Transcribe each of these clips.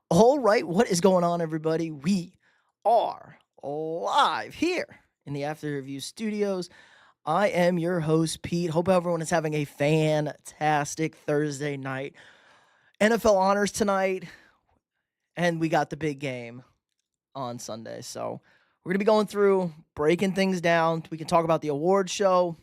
All right, what is going on, everybody? We are live here in the After Review studios. I am your host, Pete. Hope everyone is having a fantastic Thursday night. NFL honors tonight, and we got the big game on Sunday. So we're going to be going through, breaking things down. We can talk about the award show,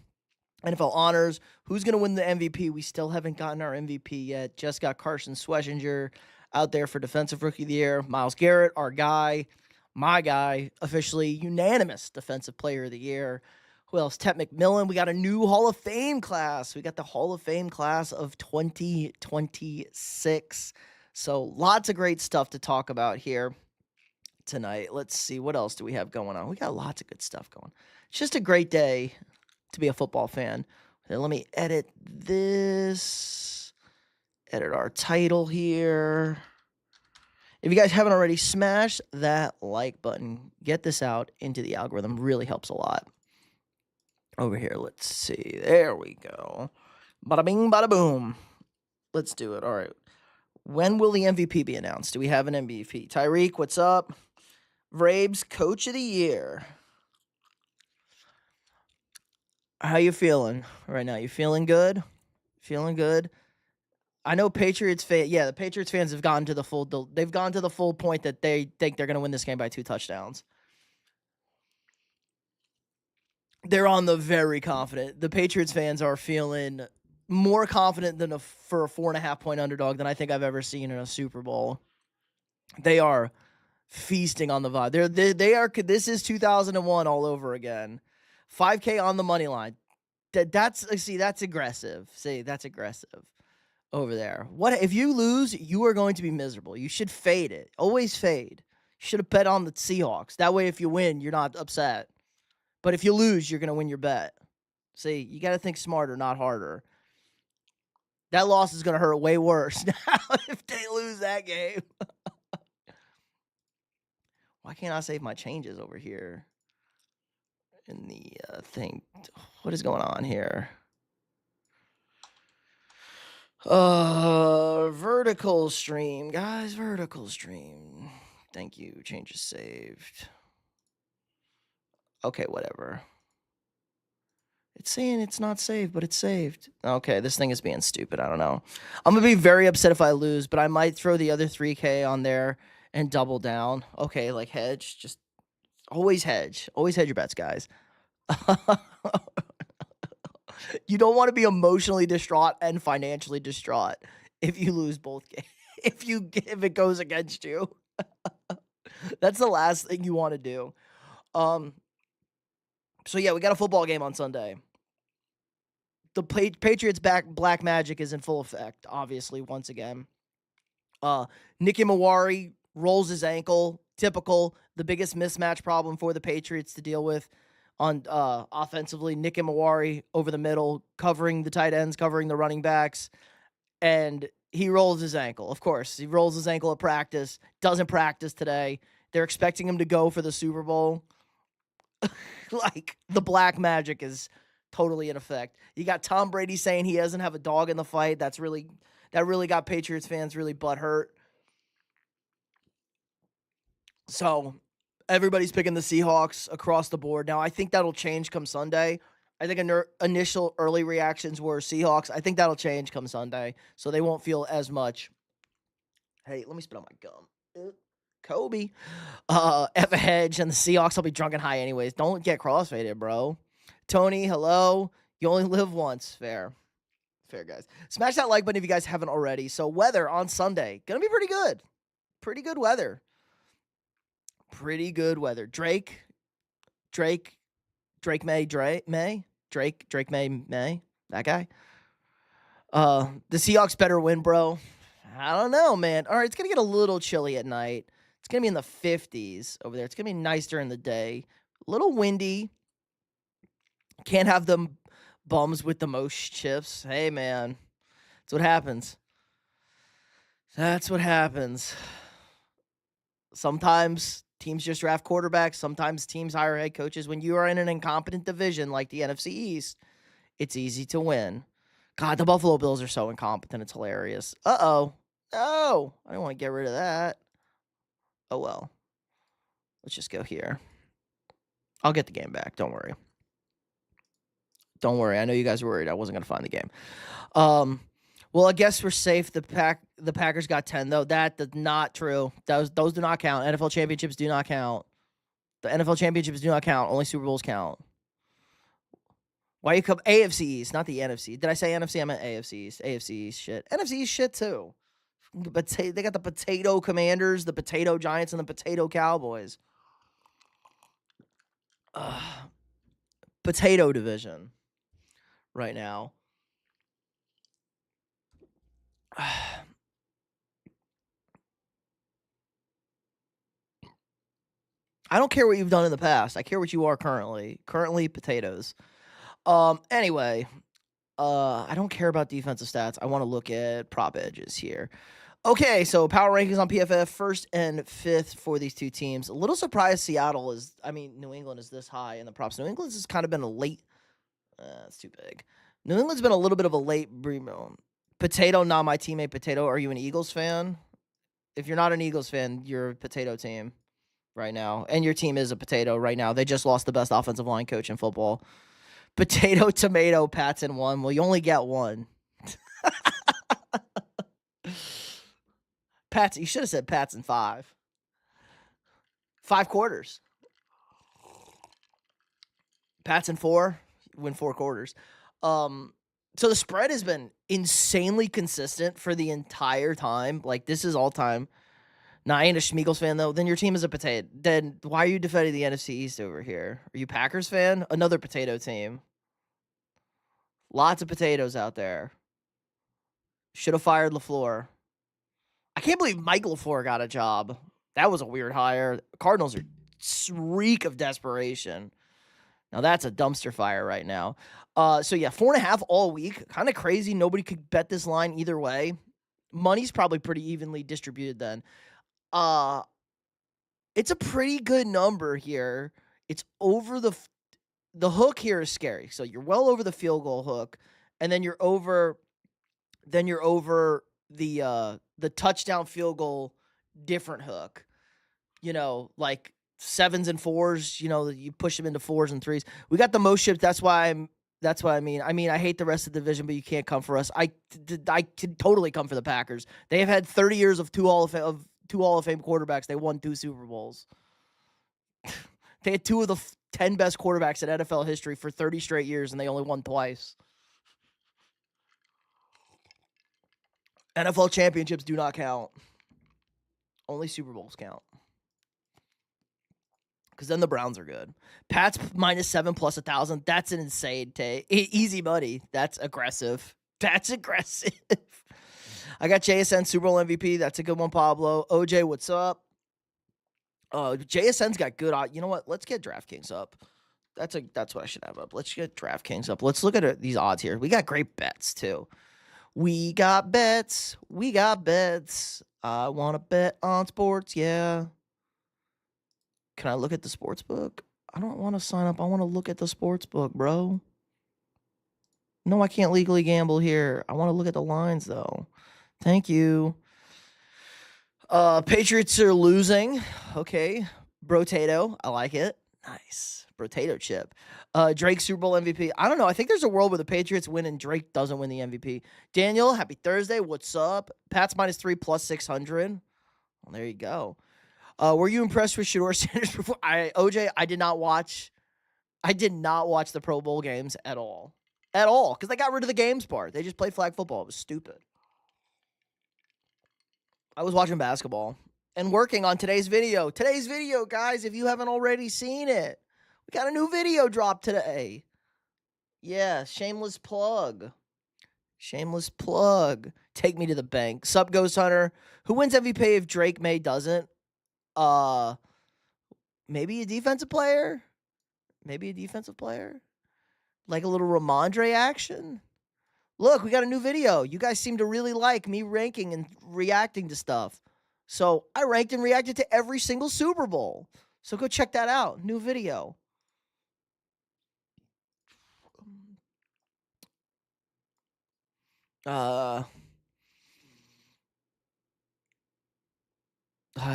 NFL honors, who's going to win the MVP. We still haven't gotten our MVP yet. Just got Carson Schwarzenegger out there for Defensive Rookie of the Year. Myles Garrett, our guy, my guy, officially unanimous Defensive Player of the Year. Who else? Ted McMillan. We got a new Hall of Fame class. We got the Hall of Fame class of 2026. So lots of great stuff to talk about here tonight. Let's see. What else do we have going on? We got lots of good stuff going. It's just a great day to be a football fan. Okay, let me edit this. Edit our title here. If you guys haven't already, smash that like button. Get this out into the algorithm. Really helps a lot. Over here, let's see. There we go. Bada bing, bada boom. Let's do it. All right. When will the MVP be announced? Do we have an MVP? Tyreek, what's up? Vrabes, Coach of the Year. How you feeling right now? You feeling good? Feeling good? I know Patriots fans. Yeah, the Patriots fans have gone to the full. They've gone to the full point that they think they're going to win this game by 2 touchdowns. They're on the very confident. The Patriots fans are feeling more confident than for a 4.5 point underdog than I think I've ever seen in a Super Bowl. They are feasting on the vibe. They are. This is 2001 all over again. 5K on the money line. That's aggressive. That's aggressive over there. What if you lose? You are going to be miserable. You should fade it. Always fade. You should have bet on the Seahawks. That way, if you win, you're not upset. But if you lose, you're going to win your bet. See, you got to think smarter, not harder. That loss is going to hurt way worse now if they lose that game. Why can't I save my changes over here in the thing? What is going on here? Vertical stream, guys. Vertical stream. Thank you. Changes saved. Okay, whatever. It's saying it's not saved, but it's saved. Okay, this thing is being stupid. I don't know. I'm going to be very upset if I lose, but I might throw the other 3K on there and double down. Okay, like hedge. Just always hedge. Always hedge your bets, guys. You don't want to be emotionally distraught and financially distraught if you lose both games. If it goes against you. That's the last thing you want to do. So yeah, we got a football game on Sunday. The Patriots black magic is in full effect, obviously, once again. Nicky Mawari rolls his ankle. Typical. The biggest mismatch problem for the Patriots to deal with on offensively. Nicky Mawari over the middle, covering the tight ends, covering the running backs. And he rolls his ankle. Of course, he rolls his ankle at practice. Doesn't practice today. They're expecting him to go for the Super Bowl. Like, the black magic is totally in effect. You got Tom Brady saying he doesn't have a dog in the fight. That really got Patriots fans really butthurt. So everybody's picking the Seahawks across the board. Now, I think that'll change come Sunday. I think initial early reactions were Seahawks. I think that'll change come Sunday, so they won't feel as much. Hey, let me spit on my gum. Kobe. F a hedge, and the Seahawks will be drunk and high anyways. Don't get crossfaded, bro. Tony, hello. You only live once. Fair, guys. Smash that like button if you guys haven't already. So weather on Sunday, gonna be pretty good. Pretty good weather. Drake May, that guy. The Seahawks better win, bro. I don't know, man. All right, it's gonna get a little chilly at night. It's gonna be in the 50s over there. It's gonna be nice during the day. A little windy. Can't have them bums with the most chips. Hey, man. That's what happens. Sometimes teams just draft quarterbacks. Sometimes teams hire head coaches. When you are in an incompetent division like the NFC East, it's easy to win. God, the Buffalo Bills are so incompetent. It's hilarious. Uh-oh. No, I don't want to get rid of that. Oh, well. Let's just go here. I'll get the game back. Don't worry. Don't worry. I know you guys were worried I wasn't going to find the game. Well, I guess we're safe. The Packers got 10, though. That is not true. Those do not count. NFL championships do not count. The NFL championships do not count. Only Super Bowls count. Why you come AFC East, not the NFC? Did I say NFC? I meant AFC East. AFC East shit. NFC East shit too. But they got the Potato Commanders, the Potato Giants, and the Potato Cowboys. Potato division right now. I don't care what you've done in the past. I care what you are currently. Currently, potatoes. Anyway, I don't care about defensive stats. I want to look at prop edges here. Okay, so power rankings on PFF, 1st and 5th for these two teams. A little surprised New England is this high in the props. New England's has kind of been a late, it's too big. New England's been a little bit of a late Potato, not my teammate Potato. Are you an Eagles fan? If you're not an Eagles fan, you're a Potato team right now. And your team is a Potato right now. They just lost the best offensive line coach in football. Potato, tomato, Pats in 1. Well, you only get 1. Pats, you should have said Pats in 5. 5 quarters. Pats in 4, win 4 quarters. So the spread has been insanely consistent for the entire time. Like, this is all time. Now, I ain't a Schmeagles fan, though. Then your team is a potato. Then why are you defending the NFC East over here? Are you Packers fan? Another potato team. Lots of potatoes out there. Should have fired LaFleur. I can't believe Mike LaFleur got a job. That was a weird hire. Cardinals are reek of desperation. Now, that's a dumpster fire right now. So, yeah, 4.5 all week. Kind of crazy. Nobody could bet this line either way. Money's probably pretty evenly distributed then. It's a pretty good number here. It's over the hook here is scary. So, you're well over the field goal hook, and then you're over the touchdown field goal different hook. You know, like 7s and 4s, you know, you push them into 4s and 3s. We got the most ships. That's what I mean. I hate the rest of the division, but you can't come for us. I can totally come for the Packers. They have had 30 years of two Hall of Fame quarterbacks. They won 2 Super Bowls. They had 2 of the 10 best quarterbacks in NFL history for 30 straight years, and they only won twice. NFL championships do not count. Only Super Bowls count. Because then the Browns are good. Pats -7 plus 1,000. That's an insane take. Easy money. That's aggressive. That's aggressive. I got JSN Super Bowl MVP. That's a good one, Pablo. OJ, what's up? JSN's got good. You know what? Let's get DraftKings up. That's what I should have up. Let's get DraftKings up. Let's look at these odds here. We got great bets too. We got bets. I want to bet on sports. Yeah. Can I look at the sports book? I don't want to sign up. I want to look at the sports book, bro. No, I can't legally gamble here. I want to look at the lines, though. Thank you. Patriots are losing. Okay. Brotato. I like it. Nice. Brotato chip. Drake Super Bowl MVP. I don't know. I think there's a world where the Patriots win and Drake doesn't win the MVP. Daniel, happy Thursday. What's up? Pats -3 plus 600. Well, there you go. Were you impressed with Shedeur Sanders before? OJ, I did not watch the Pro Bowl games at all. At all. Because they got rid of the games part. They just played flag football. It was stupid. I was watching basketball and working on today's video. Today's video, guys, if you haven't already seen it. We got a new video drop today. Yeah, shameless plug. Shameless plug. Take me to the bank. Sup, Ghost Hunter. Who wins MVP if Drake May doesn't? Maybe a defensive player. Like a little Ramondre action. Look, we got a new video. You guys seem to really like me ranking and reacting to stuff. So I ranked and reacted to every single Super Bowl. So go check that out. New video.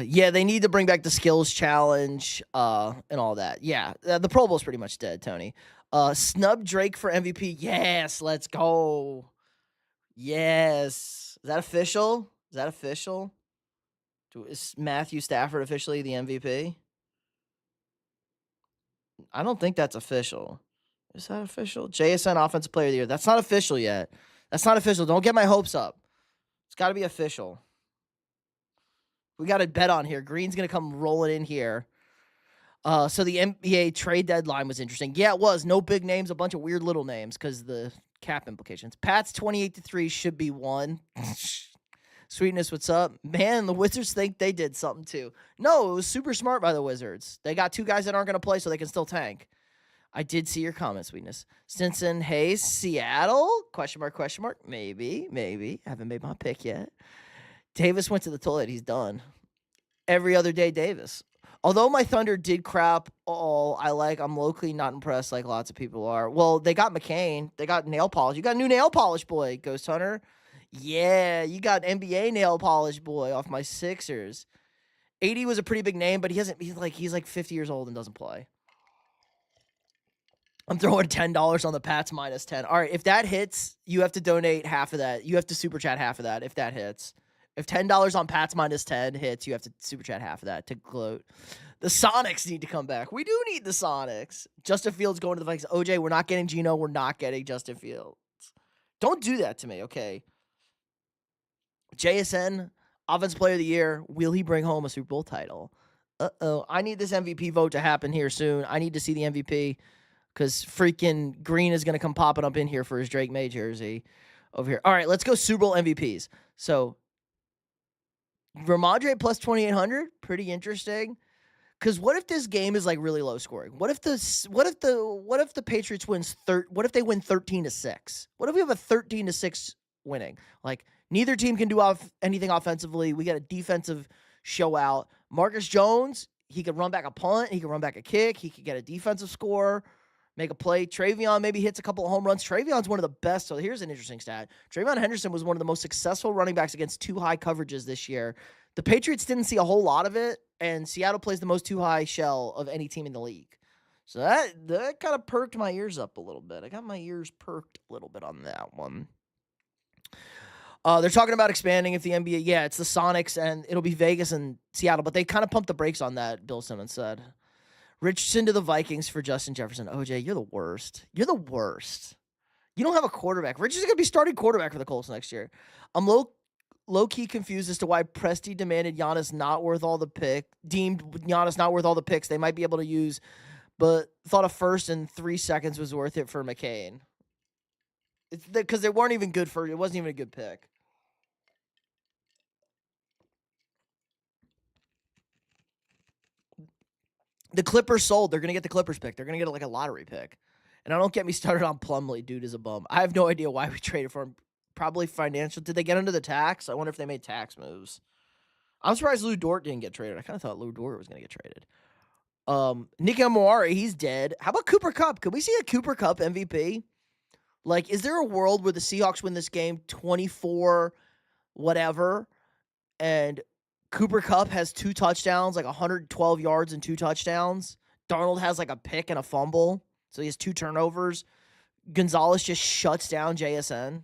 Yeah, they need to bring back the skills challenge and all that. Yeah, the Pro Bowl's pretty much dead, Tony. Snub Drake for MVP. Yes, let's go. Yes. Is that official? Is that official? Is Matthew Stafford officially the MVP? I don't think that's official. Is that official? JSN Offensive Player of the Year. That's not official yet. That's not official. Don't get my hopes up. It's got to be official. We got a bet on here. Green's going to come rolling in here. So the NBA trade deadline was interesting. Yeah, it was. No big names, a bunch of weird little names because the cap implications. Pats 28-3 should be won. Sweetness, what's up? Man, the Wizards think they did something too. No, it was super smart by the Wizards. They got two guys that aren't going to play so they can still tank. I did see your comment, Sweetness. Stinson, Hayes, Seattle? Question mark, question mark. Maybe. Haven't made my pick yet. Davis went to the toilet. He's done. Every other day, Davis. Although my Thunder did crap all I'm locally not impressed like lots of people are. Well, they got McCain. They got nail polish. You got a new nail polish boy, Ghost Hunter. Yeah, you got NBA nail polish boy off my Sixers. 80 was a pretty big name, but he's like 50 years old and doesn't play. I'm throwing $10 on the Pats minus 10. All right, if that hits, you have to donate half of that. You have to super chat half of that if that hits. If $10 on Pats minus 10 hits, you have to super chat half of that to gloat. The Sonics need to come back. We do need the Sonics. Justin Fields going to the Vikings. OJ, we're not getting Geno. We're not getting Justin Fields. Don't do that to me, okay? JSN, Offensive Player of the Year. Will he bring home a Super Bowl title? Uh-oh. I need this MVP vote to happen here soon. I need to see the MVP because freaking Green is going to come popping up in here for his Drake May jersey over here. All right, let's go Super Bowl MVPs. So, Ramondre plus 2,800, pretty interesting. Because what if this game is like really low scoring? What if the Patriots wins what if they win 13-6? What if we have a 13-6 winning? Like neither team can do anything offensively. We got a defensive show out. Marcus Jones, he could run back a punt, he could run back a kick, he could get a defensive score, make a play. Travion maybe hits a couple of home runs. Travion's one of the best. So here's an interesting stat. Travion Henderson was one of the most successful running backs against two high coverages this year. The Patriots didn't see a whole lot of it, and Seattle plays the most two high shell of any team in the league. So that kind of perked my ears up a little bit. I got my ears perked a little bit on that one. They're talking about expanding if the NBA. Yeah, it's the Sonics, and it'll be Vegas and Seattle, but they kind of pumped the brakes on that, Bill Simmons said. Richardson to the Vikings for Justin Jefferson. OJ, you're the worst. You're the worst. You don't have a quarterback. Richardson's going to be starting quarterback for the Colts next year. I'm low-key confused as to why Presti deemed Giannis not worth all the picks they might be able to use, but thought a first and 3 seconds was worth it for McCain. It's because they weren't even good it wasn't even a good pick. The Clippers sold. They're going to get the Clippers pick. They're going to get like a lottery pick. And don't get me started on Plumlee. Dude is a bum. I have no idea why we traded for him. Probably financial. Did they get under the tax? I wonder if they made tax moves. I'm surprised Lou Dort didn't get traded. I kind of thought Lou Dort was going to get traded. Nick Amari, he's dead. How about Cooper Kupp? Could we see a Cooper Kupp MVP? Like, is there a world where the Seahawks win this game 24 whatever, and Cooper Kupp has 2 touchdowns, like 112 yards and 2 touchdowns? Darnold has like a pick and a fumble, so he has 2 turnovers. Gonzalez just shuts down JSN.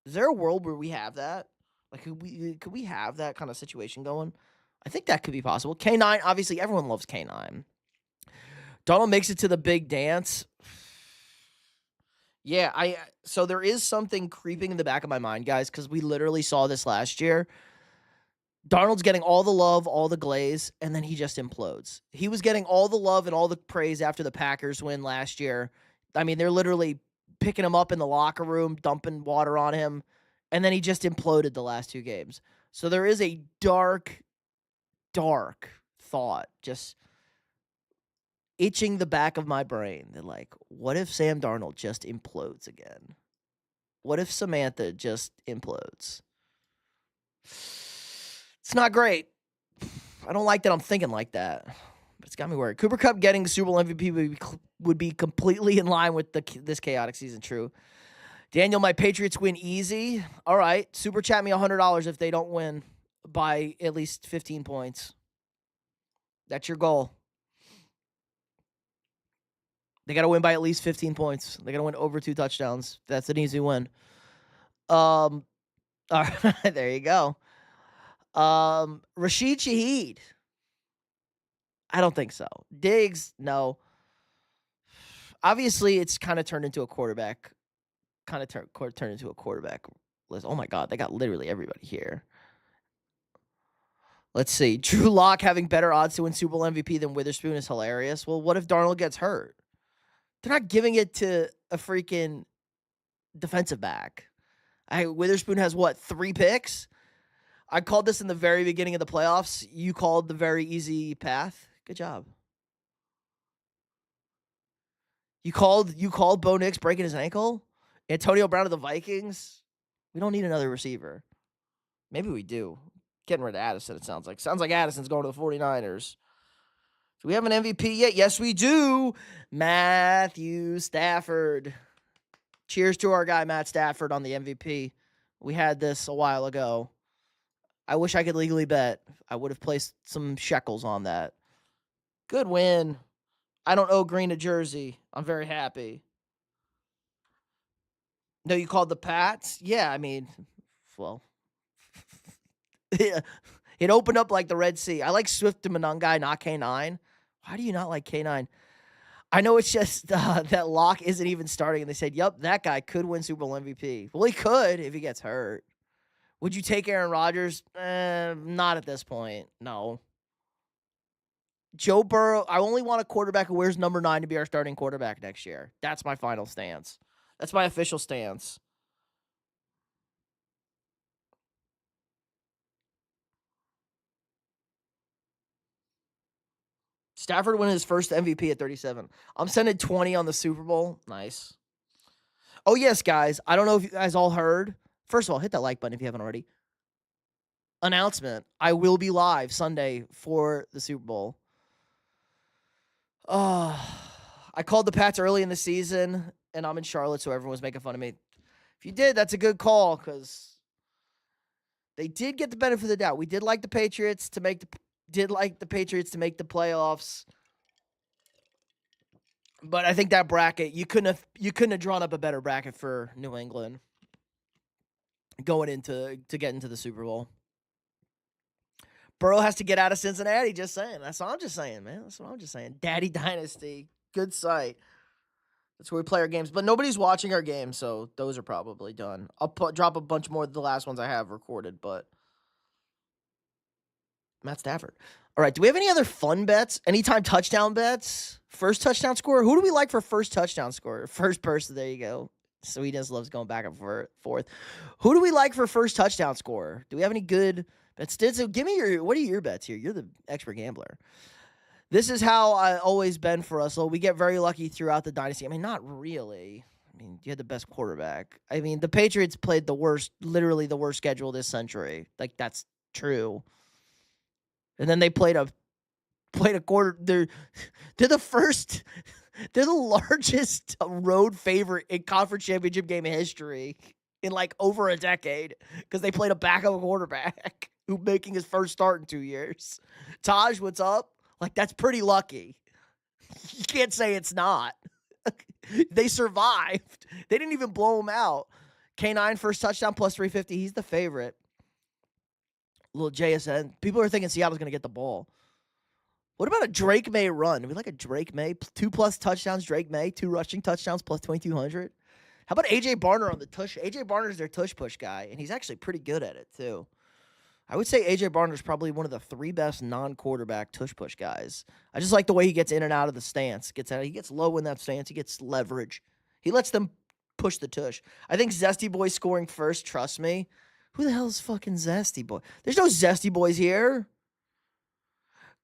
Is there a world where we have that? Like, could we have that kind of situation going? I think that could be possible. K9, obviously, everyone loves K9. Donald makes it to the big dance. Yeah, so there is something creeping in the back of my mind, guys, because we literally saw this last year. Darnold's getting all the love, all the glaze, and then he just implodes. He was getting all the love and all the praise after the Packers win last year. I mean, they're literally picking him up in the locker room, dumping water on him, and then he just imploded the last 2 games. So there is a dark thought just itching the back of my brain that, like, what if Sam Darnold just implodes again? What if Samantha just implodes? It's not great. I don't like that I'm thinking like that, but it's got me worried. Cooper Kupp getting Super Bowl MVP would be completely in line with this chaotic season. True. Daniel, my Patriots win easy. All right. Super chat me $100 if they don't win. by at least 15 points. That's your goal. They got to win by at least 15 points. They got to win over 2 touchdowns. That's an easy win. All right, there you go. Rashid Shaheed. I don't think so. Diggs, no. Obviously, it's kind of turned into a quarterback. Turned into a quarterback list. Oh my God, they got literally everybody here. Let's see. Drew Lock having better odds to win Super Bowl MVP than Witherspoon is hilarious. Well, what if Darnold gets hurt? They're not giving it to a freaking defensive back. Witherspoon has what, 3 picks? I called this in the very beginning of the playoffs. You called the very easy path. Good job. You called Bo Nix breaking his ankle? Antonio Brown of the Vikings? We don't need another receiver. Maybe we do. Getting rid of Addison, it sounds like. Sounds like Addison's going to the 49ers. Do we have an MVP yet? Yes, we do. Matthew Stafford. Cheers to our guy, Matt Stafford, on the MVP. We had this a while ago. I wish I could legally bet. I would have placed some shekels on that. Good win. I don't owe Green a jersey. I'm very happy. No, you called the Pats? Yeah, I mean, well, it opened up like the Red Sea. I like Swift to Monangai, not K9. Why do you not like K9? I know it's just that Locke isn't even starting, and they said, yup, that guy could win Super Bowl MVP. Well, he could if he gets hurt. Would you take Aaron Rodgers? Not at this point. No. Joe Burrow, I only want a quarterback who wears number 9 to be our starting quarterback next year. That's my final stance. That's my official stance. Stafford win his first MVP at 37. I'm sending 20 on the Super Bowl. Nice. Oh, yes, guys. I don't know if you guys all heard. First of all, hit that like button if you haven't already. Announcement. I will be live Sunday for the Super Bowl. I called the Pats early in the season, and I'm in Charlotte, so everyone was making fun of me. If you did, that's a good call, because they did get the benefit of the doubt. We did like the Patriots to make the playoffs. But I think that bracket, you couldn't have drawn up a better bracket for New England going into to get into the Super Bowl. Burrow has to get out of Cincinnati, just saying. That's what I'm just saying, man. That's what I'm just saying. Daddy Dynasty. Good site. That's where we play our games. But nobody's watching our games, so those are probably done. I'll drop a bunch more of the last ones I have recorded, but Matt Stafford. All right, do we have any other fun bets? Anytime touchdown bets? First touchdown score? Who do we like for first touchdown score? First person, there you go. Sweetness loves going back and forth. Who do we like for first touchdown score? Do we have any good bets? So give me what are your bets here? You're the expert gambler. This is how I always been for us. So we get very lucky throughout the dynasty. I mean, not really. I mean, you had the best quarterback. I mean, the Patriots played literally the worst schedule this century. Like, that's true. And then they played a quarter. They're the largest road favorite in conference championship game history in like over a decade, because they played a backup quarterback who making his first start in 2 years. Taj, what's up? Like, that's pretty lucky. You can't say it's not. They survived. They didn't even blow him out. K9 first touchdown plus 350. He's the favorite. Little JSN. People are thinking Seattle's going to get the ball. What about a Drake May run? Do we like a Drake May? 2+ touchdowns, Drake May. 2 rushing touchdowns plus 2,200. How about A.J. Barner on the tush? A.J. Barner's their tush push guy, and he's actually pretty good at it, too. I would say A.J. Barner's probably one of the 3 best non-quarterback tush push guys. I just like the way he gets in and out of the stance. He gets low in that stance. He gets leverage. He lets them push the tush. I think Zesty Boy scoring first, trust me. Who the hell is fucking Zesty Boy? There's no Zesty Boys here.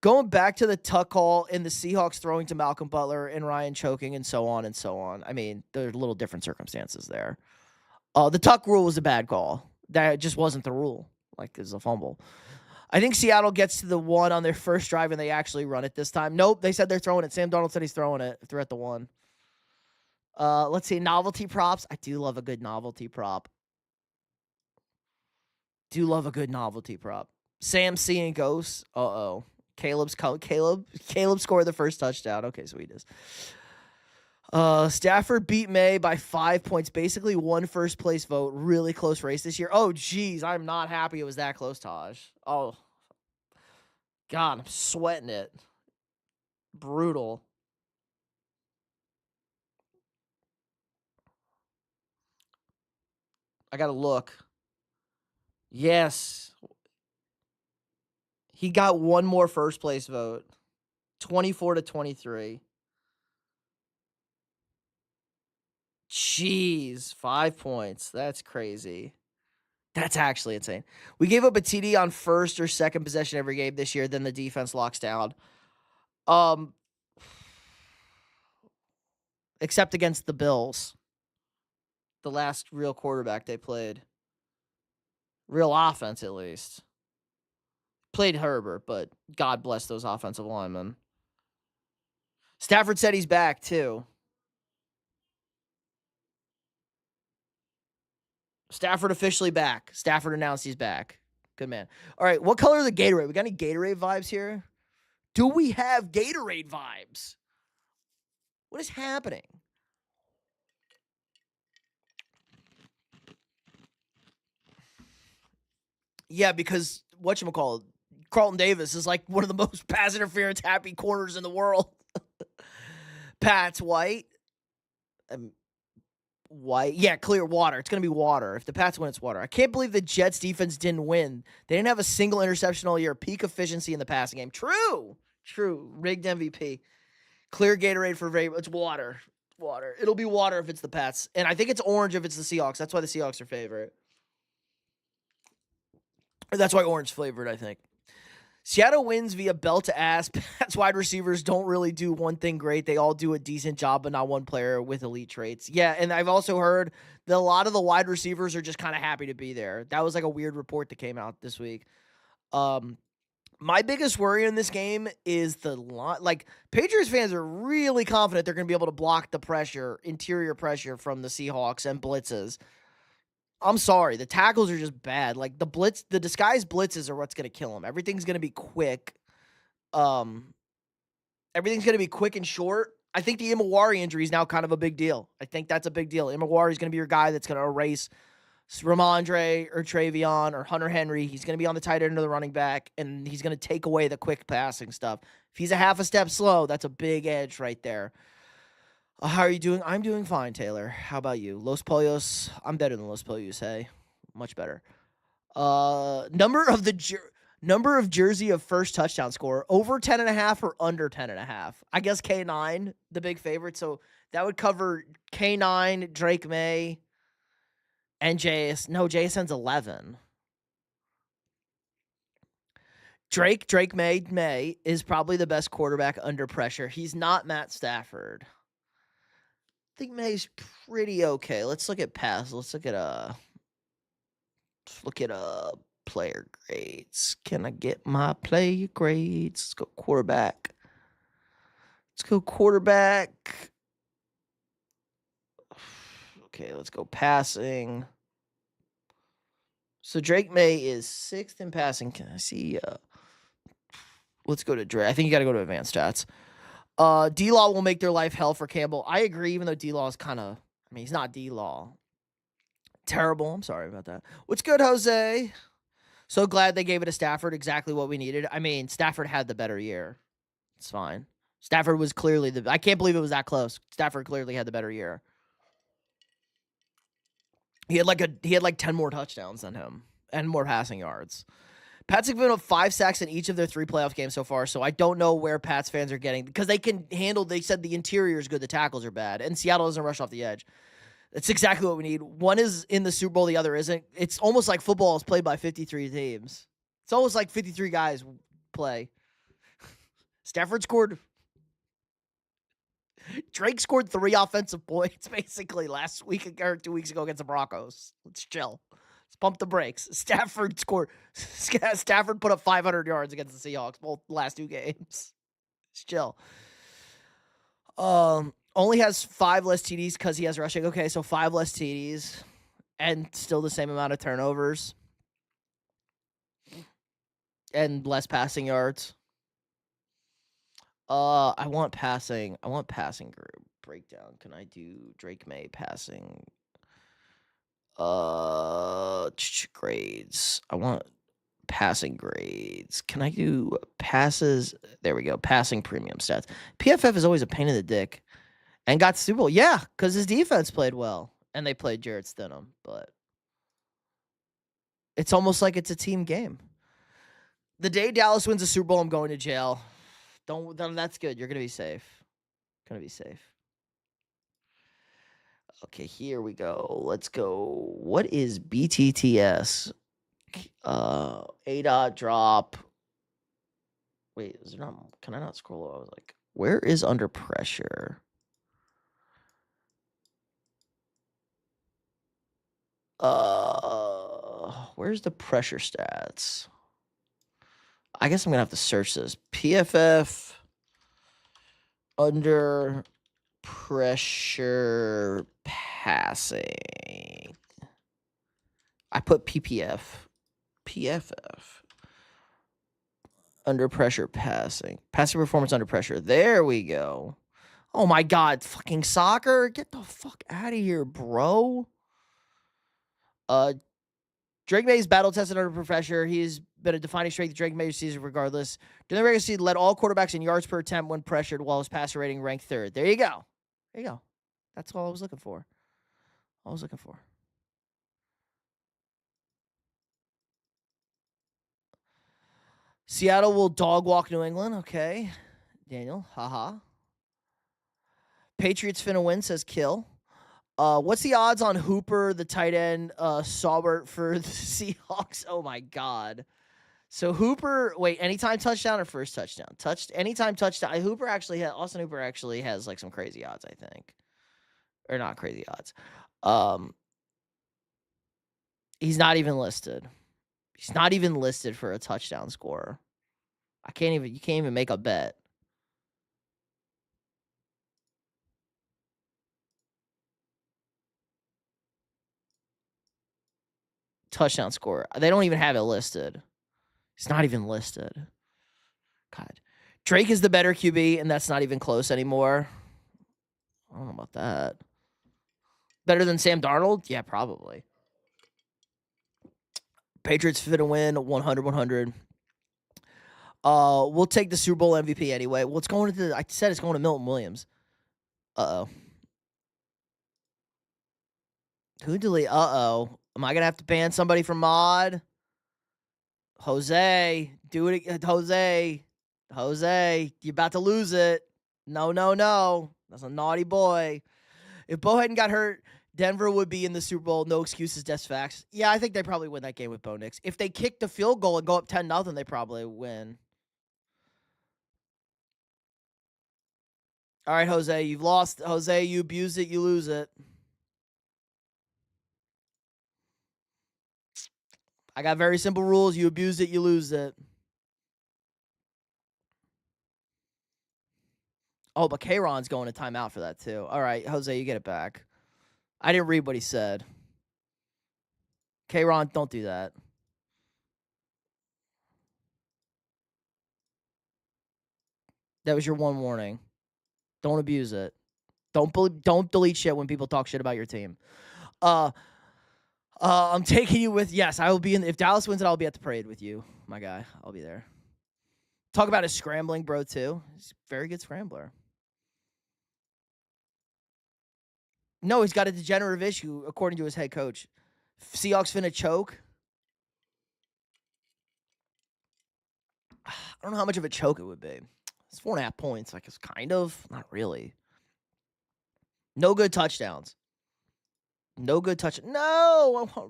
Going back to the tuck call and the Seahawks throwing to Malcolm Butler and Ryan choking and so on and so on. I mean, there's a little different circumstances there. The tuck rule was a bad call. That just wasn't the rule. Like, it's a fumble. I think Seattle gets to the 1 on their first drive and they actually run it this time. Nope, they said they're throwing it. Sam Darnold said he's throwing it if they're at the 1. Let's see, novelty props. I do love a good novelty prop. Sam C and Ghost. Uh-oh. Caleb scored the first touchdown. Okay, sweet as. Stafford beat May by 5 points. Basically won first place vote. Really close race this year. Oh, geez. I'm not happy it was that close, Taj. Oh, God. I'm sweating it. Brutal. I got to look. Yes. He got one more first place vote. 24-23. Jeez, 5 points. That's crazy. That's actually insane. We gave up a TD on first or second possession every game this year. Then the defense locks down. Except against the Bills. The last real quarterback they played. Real offense, at least. Played Herbert, but God bless those offensive linemen. Stafford said he's back, too. Stafford officially back. Stafford announced he's back. Good man. All right, what color are the Gatorade? We got any Gatorade vibes here? Do we have Gatorade vibes? What is happening? Yeah, because whatchamacallit, Carlton Davis is like one of the most pass interference happy corners in the world. Pat's white. White. Yeah, clear water. It's going to be water. If the Pats win, it's water. I can't believe the Jets defense didn't win. They didn't have a single interception all year. Peak efficiency in the passing game. True. Rigged MVP. Clear Gatorade for it's water. Water. It'll be water if it's the Pats. And I think it's orange if it's the Seahawks. That's why the Seahawks are favorite. That's why orange flavored, I think. Seattle wins via belt to ass. Pats wide receivers don't really do one thing great. They all do a decent job, but not one player with elite traits. Yeah, and I've also heard that a lot of the wide receivers are just kind of happy to be there. That was like a weird report that came out this week. My biggest worry in this game is the line. Like, Patriots fans are really confident they're going to be able to block the pressure, interior pressure from the Seahawks and blitzes. I'm sorry. The tackles are just bad. Like, the disguised blitzes are what's going to kill them. Everything's going to be quick. Everything's going to be quick and short. I think the Imawari injury is now kind of a big deal. I think that's a big deal. Imawari is going to be your guy that's going to erase Ramondre or Travion or Hunter Henry. He's going to be on the tight end of the running back, and he's going to take away the quick passing stuff. If he's a half a step slow, that's a big edge right there. How are you doing? I'm doing fine, Taylor. How about you? Los Pollos. I'm better than Los Pollos, hey. Much better. Number of jersey of first touchdown score. Over 10.5 or under 10.5. I guess K9, the big favorite. So that would cover K9, Drake May, and JS. No, JSN's 11. Drake May is probably the best quarterback under pressure. He's not Matt Stafford. I think May's pretty okay. Let's look at pass. Let's look at player grades. Can I get my player grades? Let's go quarterback. Okay, let's go passing. So Drake May is 6th in passing. Can I see? Let's go to Drake. I think you got to go to advanced stats. D-Law will make their life hell for Campbell. I agree, even though D-Law is kind of, he's not D-Law. Terrible. I'm sorry about that. What's good, Jose? So glad they gave it to Stafford. Exactly what we needed. Stafford had the better year. It's fine. Stafford was clearly I can't believe it was that close. Stafford clearly had the better year. He had like 10 more touchdowns than him and more passing yards. Pats have given up 5 sacks in each of their 3 playoff games so far, so I don't know where Pats fans are getting, because they can handle, they said the interior is good, the tackles are bad, and Seattle doesn't rush off the edge. That's exactly what we need. One is in the Super Bowl, the other isn't. It's almost like football is played by 53 teams. It's almost like 53 guys play. Drake scored 3 offensive points basically last week or 2 weeks ago against the Broncos. Let's chill. Let's pump the brakes. Stafford put up 500 yards against the Seahawks both last 2 games. Let's chill. Only has 5 less TDs because he has rushing. Okay, so 5 less TDs and still the same amount of turnovers. and less passing yards. I want passing group breakdown. Can I do Drake May passing? Grades. I want passing grades. Can I do passes? There we go. Passing premium stats. PFF is always a pain in the dick. And got Super Bowl. Yeah, because his defense played well. And they played Jarrett Stidham. But it's almost like it's a team game. The day Dallas wins a Super Bowl, I'm going to jail. That's good. You're going to be safe. Going to be safe. Okay, here we go. Let's go. What is BTTS? A drop. Wait, is there not? Can I not scroll? I was like, where is under pressure? Where's the pressure stats? I guess I'm gonna have to search this. PFF under pressure passing. I put PPF. PFF. Under pressure passing. Passing performance under pressure. There we go. Oh my God. Fucking soccer. Get the fuck out of here, bro. Drake May's battle tested under pressure. He's been a defining strength of Drake May's season regardless. During the regular season, led all quarterbacks in yards per attempt when pressured, while his passer rating ranked third. There you go. There you go. That's all I was looking for. Seattle will dog walk New England. Okay. Daniel. Haha. Patriots finna win, says Kill. What's the odds on Hooper, the tight end, Saubert for the Seahawks? Oh my God. So Hooper, wait, anytime touchdown or first touchdown? Anytime touchdown. Austin Hooper actually has like some crazy odds, I think. Or not crazy odds. He's not even listed. He's not even listed for a touchdown scorer. You can't even make a bet. Touchdown scorer. They don't even have it listed. It's not even listed. God. Drake is the better QB, and that's not even close anymore. I don't know about that. Better than Sam Darnold? Yeah, probably. Patriots fit to win 100-100. We'll take the Super Bowl MVP anyway. Well, I said it's going to Milton Williams. Uh-oh. Who delete? Uh-oh. Am I going to have to ban somebody from mod? Jose. Do it again. Jose. You're about to lose it. No. That's a naughty boy. If Bo hadn't got hurt, Denver would be in the Super Bowl. No excuses, just facts. Yeah, I think they probably win that game with Bo Nix. If they kick the field goal and go up 10-0, they probably win. All right, Jose, you've lost. Jose, you abuse it, you lose it. I got very simple rules. You abuse it, you lose it. Oh, but K-Ron's going to timeout for that, too. All right, Jose, you get it back. I didn't read what he said. K-Ron, don't do that. That was your one warning. Don't abuse it. Don't delete shit when people talk shit about your team. I'm taking you with, yes, I will be if Dallas wins it, I'll be at the parade with you, my guy. I'll be there. Talk about his scrambling, bro, too. He's a very good scrambler. No, he's got a degenerative issue, according to his head coach. Seahawks finna choke. I don't know how much of a choke it would be. It's 4.5 points. Like, it's kind of, not really. No good touchdowns. No,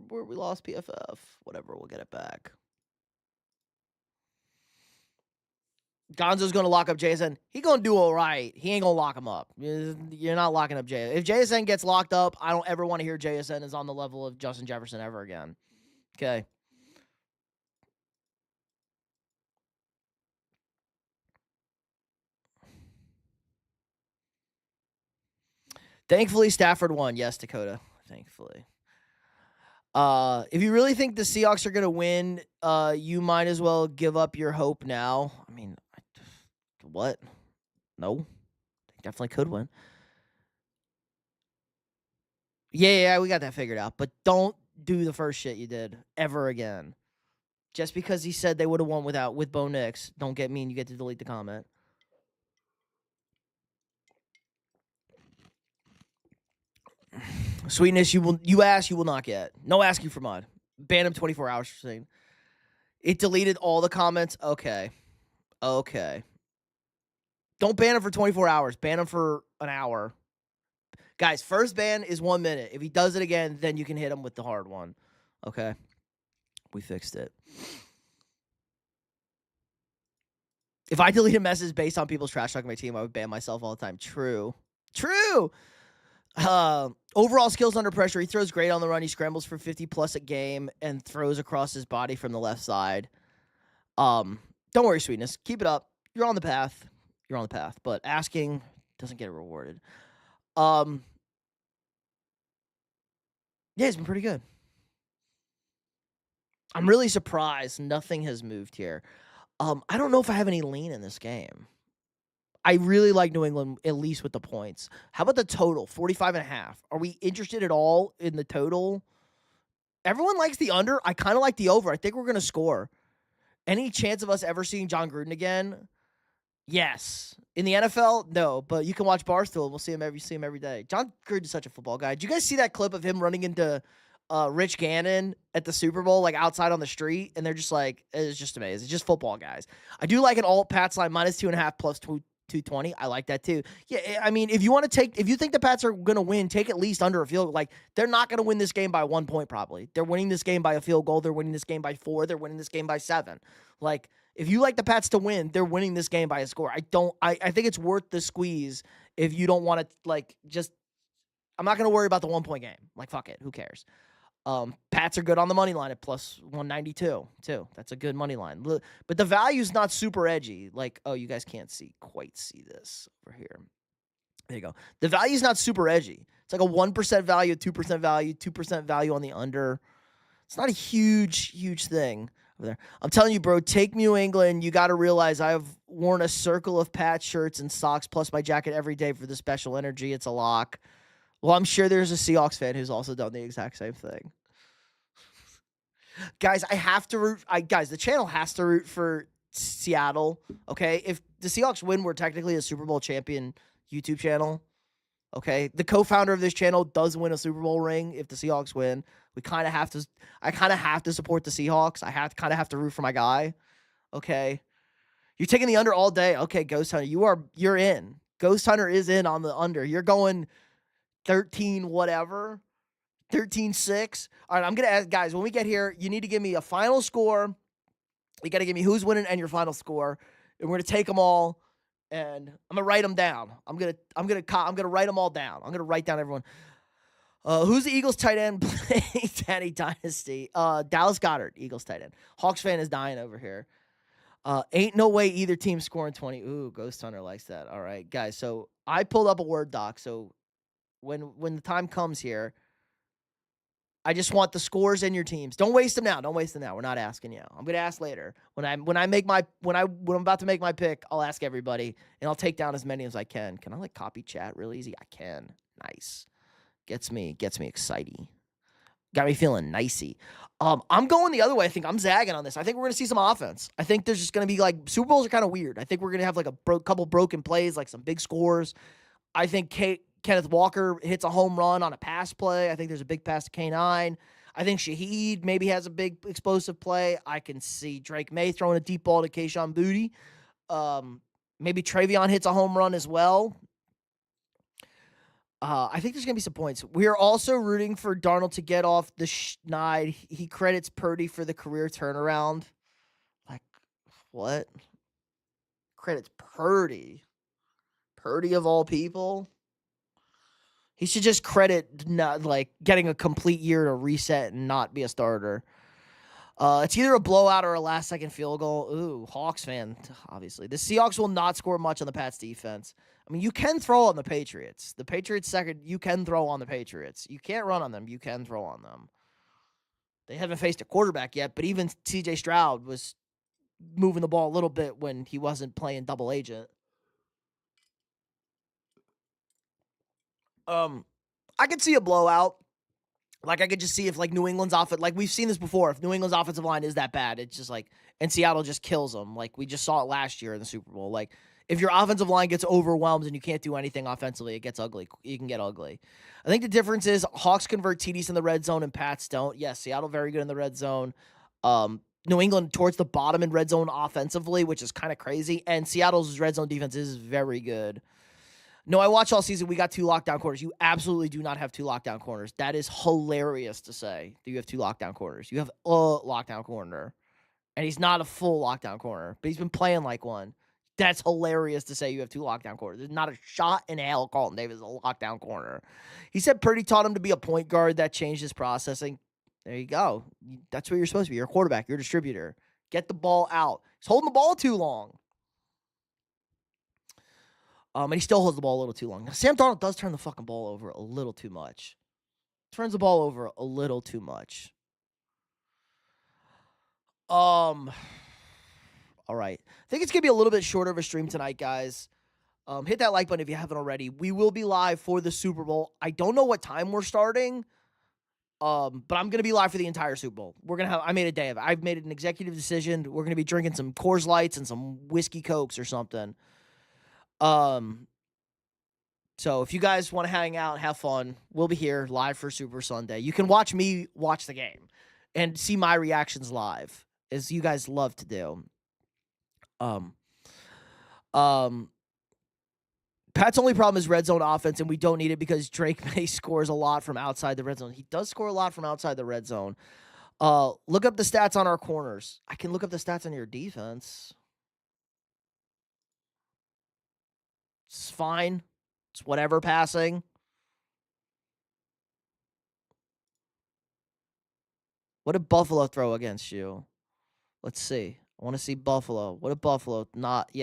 we lost PFF. Whatever, we'll get it back. Gonzo's going to lock up JSN. He going to do all right. He ain't going to lock him up. You're not locking up JSN. If JSN gets locked up, I don't ever want to hear JSN is on the level of Justin Jefferson ever again. Okay. Thankfully, Stafford won. Yes, Dakota. Thankfully. If you really think the Seahawks are going to win, you might as well give up your hope now. I mean, what? No. They definitely could win. Yeah, we got that figured out. But don't do the first shit you did ever again. Just because he said they would have won with Bo Nix, don't get mean. You get to delete the comment. Sweetness, you will not get. No asking for mud. Ban him 24 hours for saying. It deleted all the comments. Okay. Don't ban him for 24 hours. Ban him for an hour. Guys, first ban is 1 minute. If he does it again, then you can hit him with the hard one. Okay? We fixed it. If I delete a message based on people's trash talking my team, I would ban myself all the time. True. Overall skills under pressure. He throws great on the run. He scrambles for 50 plus a game and throws across his body from the left side. Don't worry, Sweetness. Keep it up. You're on the path. But asking doesn't get rewarded. Yeah, it's been pretty good. I'm really surprised nothing has moved here. I don't know if I have any lean in this game. I really like New England, at least with the points. How about the total? 45.5. Are we interested at all in the total? Everyone likes the under. I kind of like the over. I think we're going to score. Any chance of us ever seeing John Gruden again? Yes. In the NFL, no. But you can watch Barstool. We'll see him every day. John Gruden's such a football guy. Did you guys see that clip of him running into Rich Gannon at the Super Bowl, like outside on the street? And they're just like, it's just amazing. It's just football guys. I do like an alt Pats line -2.5 plus 220. I like that too. Yeah, I mean, if you think the Pats are going to win, take at least under a field goal. Like, they're not going to win this game by 1 point probably. They're winning this game by a field goal. They're winning this game by 4. They're winning this game by 7. Like, if you like the Pats to win, they're winning this game by a score. I think it's worth the squeeze if you don't want to, like, just, I'm not going to worry about the 1 point game. Like, fuck it. Who cares? Pats are good on the money line at plus 192 too. That's a good money line. But the value's not super edgy. Like, oh, you guys can't quite see this over here. There you go. The value's not super edgy. It's like a 1% value, 2% value, 2% value on the under. It's not a huge thing over there. I'm telling you, bro, take New England. You got to realize I've worn a circle of Pat shirts and socks plus my jacket every day for the special energy. It's a lock. Well, I'm sure there's a Seahawks fan who's also done the exact same thing. Guys, I have to root. The channel has to root for Seattle. Okay, if the Seahawks win, we're technically a Super Bowl champion YouTube channel. Okay, the co-founder of this channel does win a Super Bowl ring. If the Seahawks win, we kind of have to. I kind of have to support the Seahawks. I have to root for my guy. Okay, you're taking the under all day. Okay, Ghost Hunter, you're in. Ghost Hunter is in on the under. You're going 13 whatever. 13-6. All right, I'm going to ask, guys, when we get here, you need to give me a final score. You got to give me who's winning and your final score. And we're going to take them all, and I'm going to write them down. I'm going to write them all down. I'm going to write down everyone. Who's the Eagles tight end playing Danny Dynasty? Dallas Goedert, Eagles tight end. Hawks fan is dying over here. Ain't no way either team scoring 20. Ooh, Ghost Hunter likes that. All right, guys. So I pulled up a Word doc. So when the time comes here, I just want the scores in your teams. Don't waste them now. We're not asking you. I'm gonna ask later. When I'm about to make my pick, I'll ask everybody, and I'll take down as many as I can. Can I like copy chat real easy? I can. Nice. Gets me exciting. Got me feeling nicey. I'm going the other way. I think I'm zagging on this. I think we're gonna see some offense. I think there's just gonna be like Super Bowls are kind of weird. I think we're gonna have like a couple broken plays, like some big scores. I think Kenneth Walker hits a home run on a pass play. I think there's a big pass to K9. I think Shaheed maybe has a big explosive play. I can see Drake May throwing a deep ball to Kayshon Boutte. Maybe Travion hits a home run as well. I think there's going to be some points. We are also rooting for Darnold to get off the schneid. He credits Purdy for the career turnaround. Like, what? Credits Purdy. Purdy of all people? He should just credit not like getting a complete year to reset and not be a starter. It's either a blowout or a last-second field goal. Ooh, Hawks fan, obviously. The Seahawks will not score much on the Pats' defense. I mean, you can throw on the Patriots. The Patriots second, you can throw on the Patriots. You can't run on them. You can throw on them. They haven't faced a quarterback yet, but even C.J. Stroud was moving the ball a little bit when he wasn't playing double agent. I could see a blowout. Like, I could just see if, like, New England's offense, like, we've seen this before. If New England's offensive line is that bad, it's just like, and Seattle just kills them. Like, we just saw it last year in the Super Bowl. Like, if your offensive line gets overwhelmed and you can't do anything offensively, it gets ugly. You can get ugly. I think the difference is Hawks convert TDs in the red zone and Pats don't. Yes, Seattle very good in the red zone. New England towards the bottom in red zone offensively, which is kind of crazy. And Seattle's red zone defense is very good. No, I watched all season. We got 2 lockdown corners. You absolutely do not have 2 lockdown corners. That is hilarious to say that you have 2 lockdown corners. You have a lockdown corner, and he's not a full lockdown corner, but he's been playing like one. That's hilarious to say you have 2 lockdown corners. There's not a shot in hell Carlton Davis is a lockdown corner. He said Purdy taught him to be a point guard. That changed his processing. There you go. That's what you're supposed to be. You're a quarterback. You're a distributor. Get the ball out. He's holding the ball too long. And he still holds the ball a little too long. Now, Sam Darnold does turn the fucking ball over a little too much. Turns the ball over a little too much. All right. I think it's going to be a little bit shorter of a stream tonight, guys. Hit that like button if you haven't already. We will be live for the Super Bowl. I don't know what time we're starting, but I'm going to be live for the entire Super Bowl. I made a day of it. I've made an executive decision. We're going to be drinking some Coors Lights and some whiskey Cokes or something. So if you guys want to hang out, have fun, we'll be here live for Super Sunday. You can watch me watch the game and see my reactions live, as you guys love to do. Pat's only problem is red zone offense, and we don't need it because Drake May scores a lot from outside the red zone. He does score a lot from outside the red zone. Look up the stats on our corners. I can look up the stats on your defense. It's fine. It's whatever passing. What did Buffalo throw against you? Let's see. I want to see Buffalo. What did Buffalo not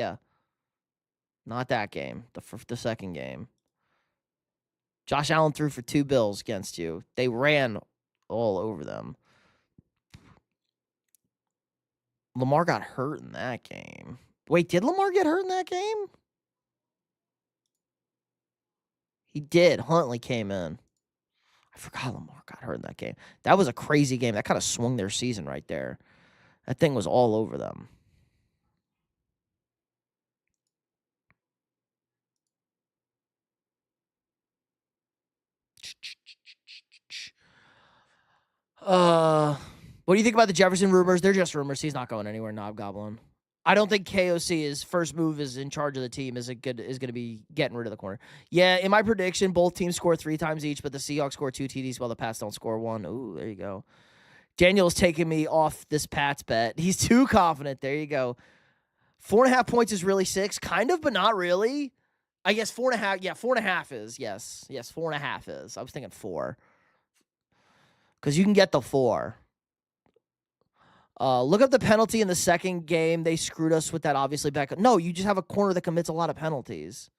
that game. The second game. Josh Allen threw for 2 Bills against you. They ran all over them. Lamar got hurt in that game. Wait, did Lamar get hurt in that game? He did. Huntley came in. I forgot Lamar got hurt in that game. That was a crazy game. That kind of swung their season right there. That thing was all over them. What do you think about the Jefferson rumors? They're just rumors. He's not going anywhere, Knobgoblin. I don't think KOC's first move is in charge of the team is going to be getting rid of the corner. Yeah, in my prediction, both teams score 3 times each, but the Seahawks score 2 TDs while the Pats don't score 1. Ooh, there you go. Daniel's taking me off this Pats bet. He's too confident. There you go. 4.5 points is really 6, kind of, but not really. I guess 4.5. Yeah, 4.5 is. Yes, 4.5 is. I was thinking 4. Because you can get the 4. Look up the penalty in the second game. They screwed us with that, obviously, back. No, you just have a corner that commits a lot of penalties.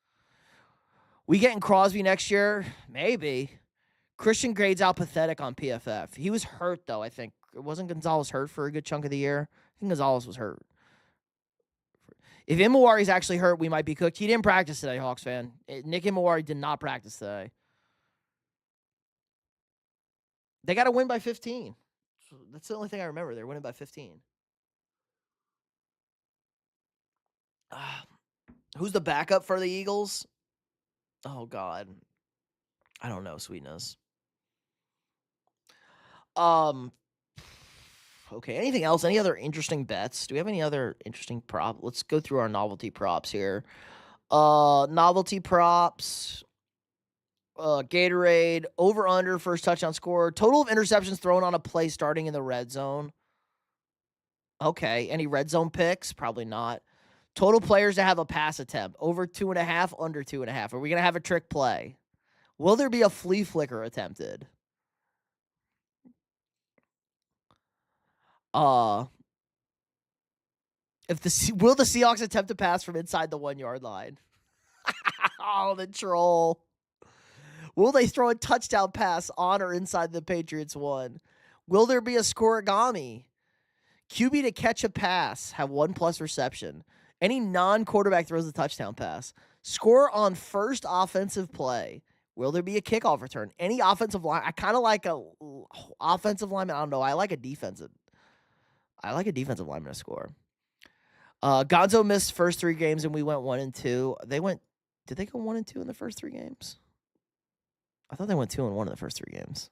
We getting Crosby next year? Maybe. Christian grades out pathetic on PFF. He was hurt, though, I think. Wasn't Gonzalez hurt for a good chunk of the year? I think Gonzalez was hurt. If Imawari's actually hurt, we might be cooked. He didn't practice today, Hawks fan. Nick Imawari did not practice today. They got to win by 15. That's the only thing I remember. They're winning by 15. Who's the backup for the Eagles? Oh, God. I don't know, sweetness. Okay, anything else? Any other interesting bets? Do we have any other interesting prop? Let's go through our novelty props here. Novelty props. Gatorade, over under, first touchdown score, total of interceptions thrown on a play starting in the red zone. Okay, any red zone picks? Probably not. Total players to have a pass attempt, over 2.5, under 2.5. Are we going to have a trick play? Will there be a flea flicker attempted? Will the Seahawks attempt to pass from inside the 1-yard line? Oh, the troll. Will they throw a touchdown pass on or inside the Patriots 1? Will there be a scoregami? QB to catch a pass, have 1+ reception. Any non-quarterback throws a touchdown pass. Score on first offensive play. Will there be a kickoff return? Any offensive line? I kind of like a offensive lineman. I don't know. I like a defensive lineman to score. Gonzo missed first 3 games and we went 1-2. Did they go 1-2 in the first 3 games? I thought they went 2-1 in the first 3 games.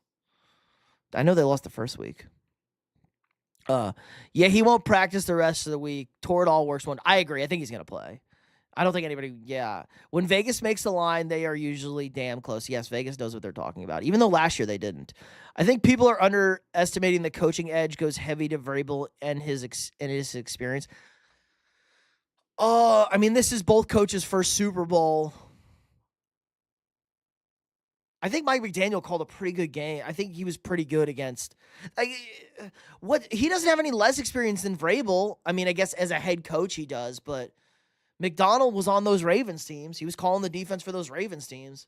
I know they lost the first week. Yeah, he won't practice the rest of the week. Toradol works one. I agree. I think he's going to play. I don't think anybody, yeah. When Vegas makes the line, they are usually damn close. Yes, Vegas knows what they're talking about, even though last year they didn't. I think people are underestimating the coaching edge goes heavy to Vrabel and his experience. I mean, this is both coaches' first Super Bowl. I think Mike McDaniel called a pretty good game. I think he was pretty good against. He doesn't have any less experience than Vrabel. I mean, I guess as a head coach he does, but McDonald was on those Ravens teams. He was calling the defense for those Ravens teams.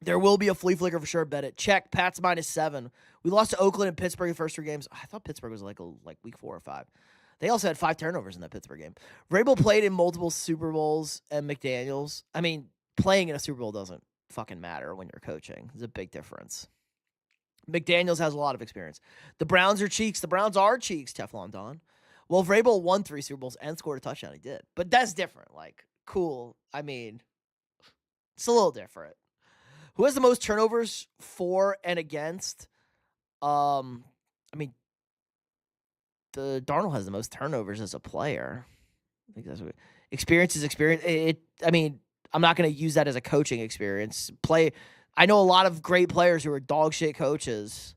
There will be a flea flicker for sure. Bet it. Check. Pats -7. We lost to Oakland and Pittsburgh the first 3 games. I thought Pittsburgh was like week 4 or 5. They also had 5 turnovers in that Pittsburgh game. Vrabel played in multiple Super Bowls and McDaniels. I mean, playing in a Super Bowl doesn't fucking matter when you're coaching. There's a big difference. McDaniels has a lot of experience. The Browns are cheeks. The Browns are cheeks, Teflon Don. Well, Vrabel won 3 Super Bowls and scored a touchdown. He did. But that's different. Like, cool. I mean, it's a little different. Who has the most turnovers for and against? I mean, the Darnold has the most turnovers as a player. I think that's what experience is experience. I mean, I'm not going to use that as a coaching experience. I know a lot of great players who are dog shit coaches.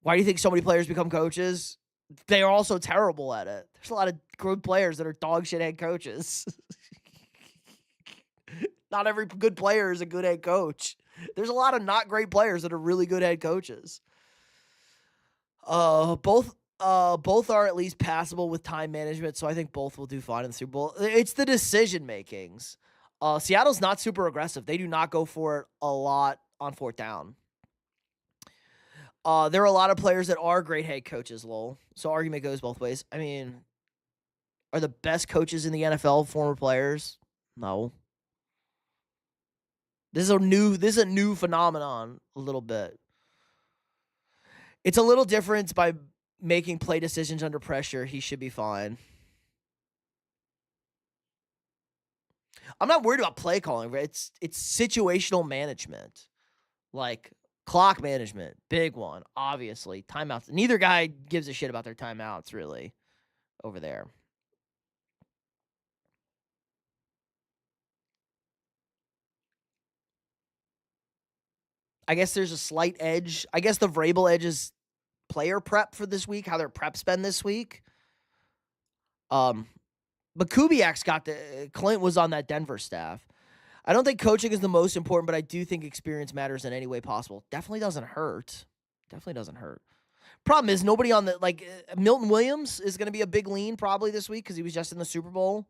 Why do you think so many players become coaches? They are also terrible at it. There's a lot of good players that are dog shit head coaches. Not every good player is a good head coach. There's a lot of not great players that are really good head coaches. Both are at least passable with time management, so I think both will do fine in the Super Bowl. It's the decision makings. Seattle's not super aggressive. They do not go for it a lot on 4th down. There are a lot of players that are great head coaches, lol. So argument goes both ways. I mean, are the best coaches in the NFL former players? No. This is a new phenomenon a little bit. It's a little different by making play decisions under pressure. He should be fine. I'm not worried about play calling. It's situational management. Like clock management, big one, obviously. Timeouts. Neither guy gives a shit about their timeouts, really, over there. I guess there's a slight edge. I guess the Vrabel edge is player prep for this week, how their prep's been this week. But Kubiak's Clint was on that Denver staff. I don't think coaching is the most important, but I do think experience matters in any way possible. Definitely doesn't hurt. Problem is nobody on Milton Williams is going to be a big lean probably this week because he was just in the Super Bowl.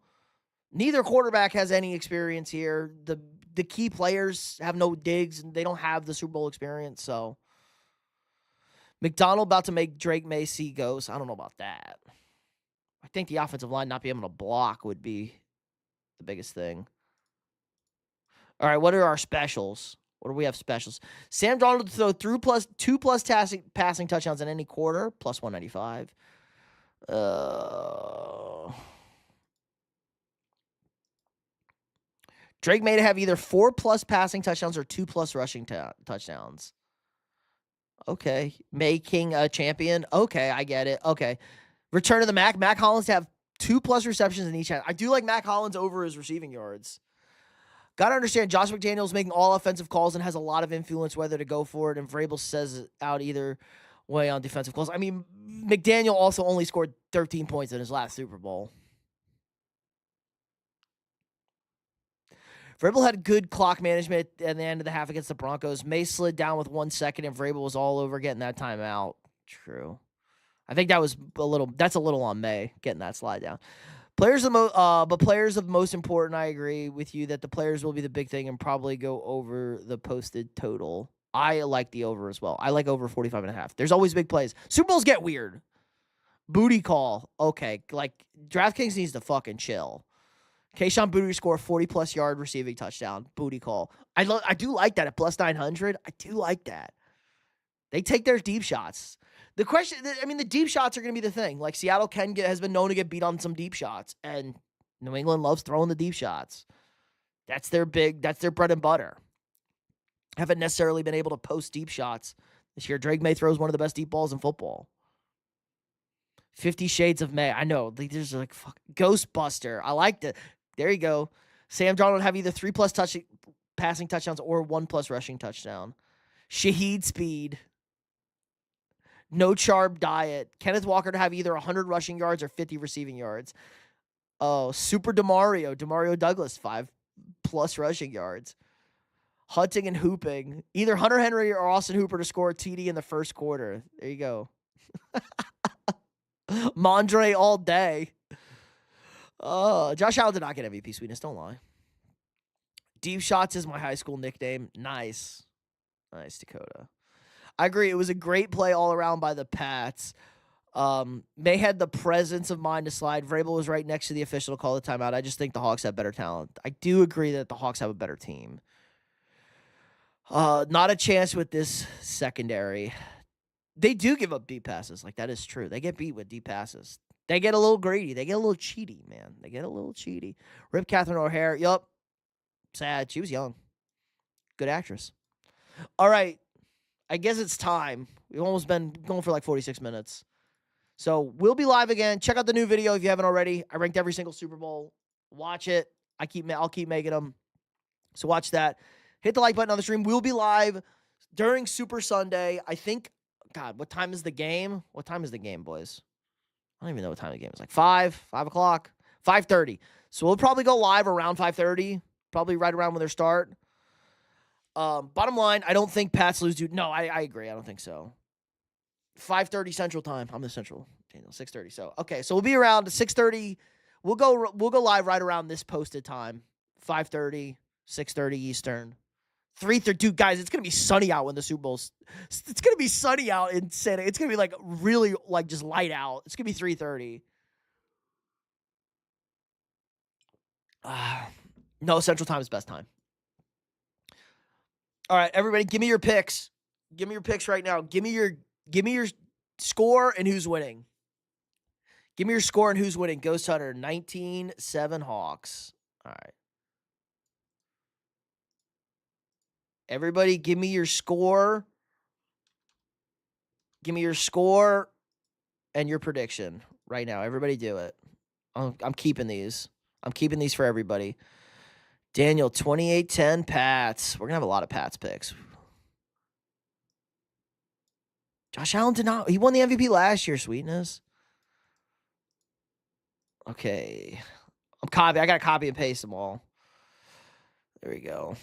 Neither quarterback has any experience here. The key players have no digs, and they don't have the Super Bowl experience. So McDonald about to make Drake May see ghosts. I don't know about that. I think the offensive line not being able to block would be the biggest thing. All right, what are our specials? What do we have specials? Sam Darnold to throw 2+ passing touchdowns in any quarter, +195. Drake May to have either 4+ passing touchdowns or 2+ rushing touchdowns. Okay. Making a champion. Okay, I get it. Okay. Return to the Mac. Mac Hollins to have 2+ receptions in each hand. I do like Mac Hollins over his receiving yards. Got to understand, Josh McDaniels making all offensive calls and has a lot of influence whether to go for it, and Vrabel says it out either way on defensive calls. I mean, McDaniel also only scored 13 points in his last Super Bowl. Vrabel had good clock management at the end of the half against the Broncos. May slid down with 1 second, and Vrabel was all over getting that timeout. True. I think that's a little on May, getting that slide down. Players of most important, I agree with you that the players will be the big thing and probably go over the posted total. I like the over as well. I like over 45.5. There's always big plays. Super Bowls get weird. Booty call. Okay, like DraftKings needs to fucking chill. Kayshon Boutte score 40-plus yard receiving touchdown. Booty call. I do like that at plus 900. I do like that. They take their deep shots. The question, I mean, the deep shots are going to be the thing. Like Seattle has been known to get beat on some deep shots, and New England loves throwing the deep shots. That's their bread and butter. Haven't necessarily been able to post deep shots this year. Drake May throws one of the best deep balls in football. 50 Shades of May. I know. There's like Ghostbuster. I liked it. There you go. Sam Darnold have either 3+ passing touchdowns or 1+ rushing touchdown. Shaheed Speed. No Charb Diet. Kenneth Walker to have either 100 rushing yards or 50 receiving yards. Oh, Super Demario Douglas, 5+ rushing yards. Hunting and hooping. Either Hunter Henry or Austin Hooper to score a TD in the first quarter. There you go. Mondre all day. Josh Allen did not get MVP sweetness. Don't lie. Deep Shots is my high school nickname. Nice. Nice, Dakota. I agree. It was a great play all around by the Pats. May had the presence of mind to slide. Vrabel was right next to the official to call the timeout. I just think the Hawks have better talent. I do agree that the Hawks have a better team. Not a chance with this secondary. They do give up deep passes. Like, that is true. They get beat with deep passes. They get a little greedy. They get a little cheaty, man. They get a little cheaty. Rip Catherine O'Hare. Yup. Sad. She was young. Good actress. All right. I guess it's time. We've almost been going for like 46 minutes. So we'll be live again. Check out the new video if you haven't already. I ranked every single Super Bowl. Watch it. I'll keep making them. So watch that. Hit the like button on the stream. We'll be live during Super Sunday. I think, God, what time is the game? What time is the game, boys? I don't even know what time the game is. Like 5 o'clock, 5:30. So we'll probably go live around 5:30, probably right around when they start. Bottom line, I don't think Pats lose. No, I agree. I don't think so. 5:30 Central Time. I'm the Central. 6:30. So okay, so we'll be around 6:30. We'll go live right around this posted time. 5:30, 6:30 Eastern. 3:30, dude, guys, it's gonna be sunny out when the Super Bowl's. It's gonna be sunny out in Santa. It's gonna be like really like just light out. It's gonna be 3:30. No, Central Time is best time. All right, everybody, give me your picks. Give me your picks right now. Give me your score and who's winning. Give me your score and who's winning. Ghost Hunter, 19-7 Hawks. All right. Everybody, give me your score. Give me your score and your prediction right now. Everybody do it. I'm keeping these. I'm keeping these for everybody. Daniel, 28-10 Pats. We're going to have a lot of Pats picks. Josh Allen did not. He won the MVP last year, sweetness. Okay. I got to copy and paste them all. There we go.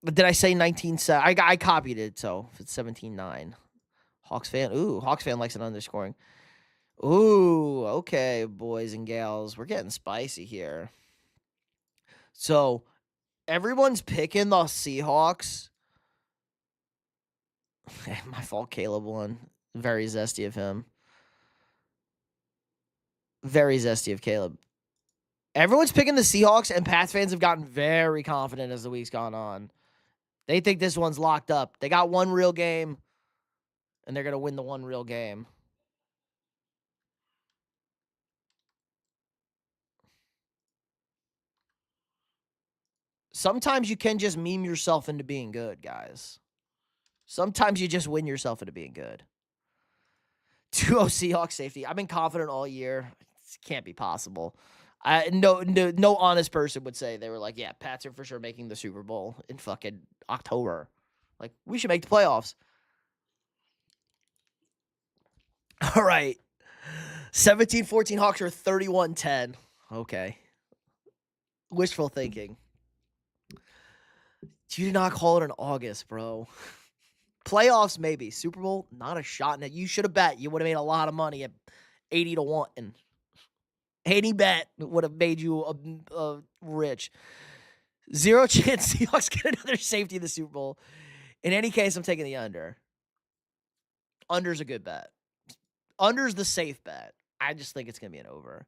But did I say 19-7? I copied it, so if it's 17-9. Hawks fan. Ooh, Hawks fan likes an underscoring. Ooh, okay, boys and gals. We're getting spicy here. So, everyone's picking the Seahawks. My fault, Caleb won. Very zesty of him. Very zesty of Caleb. Everyone's picking the Seahawks, and Pats fans have gotten very confident as the week's gone on. They think this one's locked up. They got one real game, and they're going to win the one real game. Sometimes you can just meme yourself into being good, guys. Sometimes you just win yourself into being good. 2-0 Seahawks safety. I've been confident all year. It can't be possible. No honest person would say they were like, yeah, Pats are for sure making the Super Bowl in fucking October. Like, we should make the playoffs. All right. 17-14 Hawks are 31-10. Okay. Wishful thinking. You did not call it in August, bro. Playoffs, maybe. Super Bowl, not a shot in it. You should have bet. You would have made a lot of money at 80-1. Any bet would have made you rich. 0 chance Seahawks get another safety in the Super Bowl. In any case, I'm taking the under. Under's a good bet. Under's the safe bet. I just think it's going to be an over.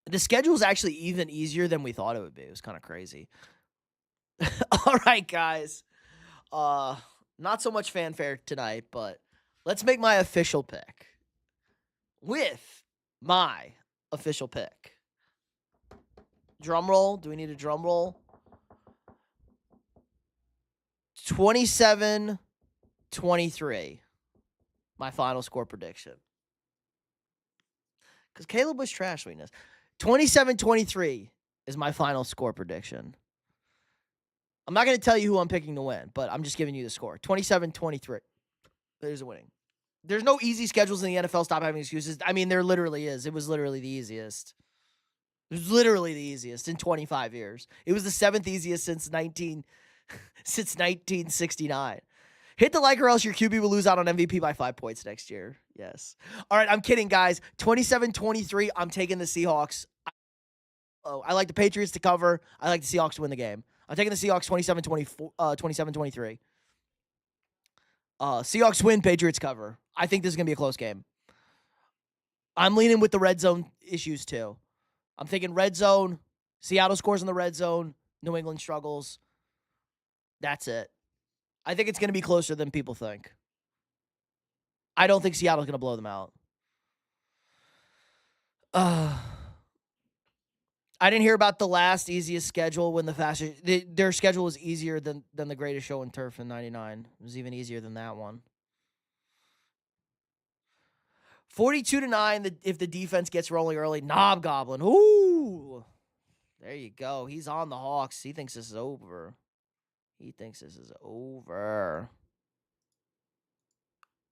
The schedule is actually even easier than we thought it would be. It was kind of crazy. All right, guys. Not so much fanfare tonight, but let's make my official pick. With my official pick. Drum roll. Do we need a drum roll? 27-23. My final score prediction. Because Caleb was trash when he knows. 27-23 is my final score prediction. I'm not going to tell you who I'm picking to win, but I'm just giving you the score. 27-23. There's a winning. There's no easy schedules in the NFL. Stop having excuses. I mean, there literally is. It was literally the easiest. It was literally the easiest in 25 years. It was the 7th easiest since 1969. Hit the like or else your QB will lose out on MVP by 5 points next year. Yes. All right, I'm kidding, guys. 27-23, I'm taking the Seahawks. I like the Patriots to cover. I like the Seahawks to win the game. I'm taking the Seahawks 27-23. Seahawks win, Patriots cover. I think this is going to be a close game. I'm leaning with the red zone issues, too. I'm thinking red zone. Seattle scores in the red zone. New England struggles. That's it. I think it's going to be closer than people think. I don't think Seattle's going to blow them out. I didn't hear about the last easiest schedule when their schedule was easier than the greatest show on turf in 99. It was even easier than that one. 42-9 if the defense gets rolling early. Knob Goblin. Ooh. There you go. He's on the Hawks. He thinks this is over.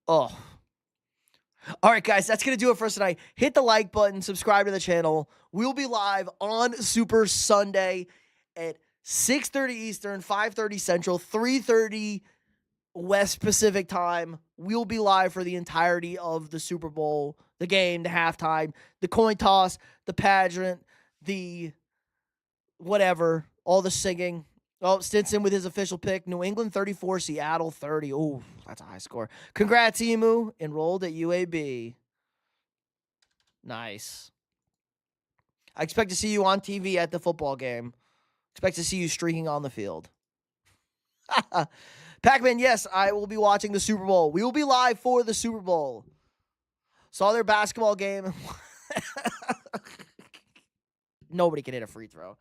Oh. All right, guys, that's going to do it for us tonight. Hit the like button, subscribe to the channel. We'll be live on Super Sunday at 6:30 Eastern, 5:30 Central, 3:30 West Pacific time. We'll be live for the entirety of the Super Bowl, the game, the halftime, the coin toss, the pageant, the whatever, all the singing. Oh, Stinson with his official pick. New England 34, Seattle 30. Oh, that's a high score. Congrats, Emu. Enrolled at UAB. Nice. I expect to see you on TV at the football game. Expect to see you streaking on the field. Pac-Man, yes, I will be watching the Super Bowl. We will be live for the Super Bowl. Saw their basketball game. Nobody can hit a free throw.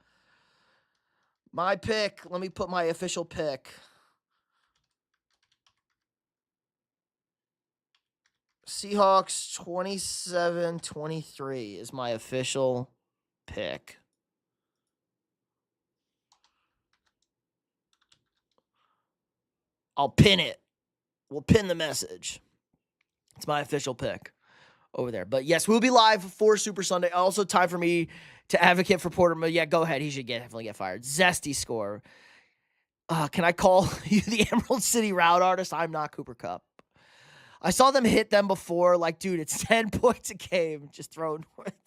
My pick, let me put my official pick. Seahawks 27-23 is my official pick. I'll pin it. We'll pin the message. It's my official pick over there. But yes, we'll be live for Super Sunday. Also, time for me to advocate for Porter. Yeah, go ahead. He should definitely get fired. Zesty score. Can I call you the Emerald City route artist? I'm not Cooper Kupp. I saw them hit them before. Like, dude, it's 10 points a game. Just throwing.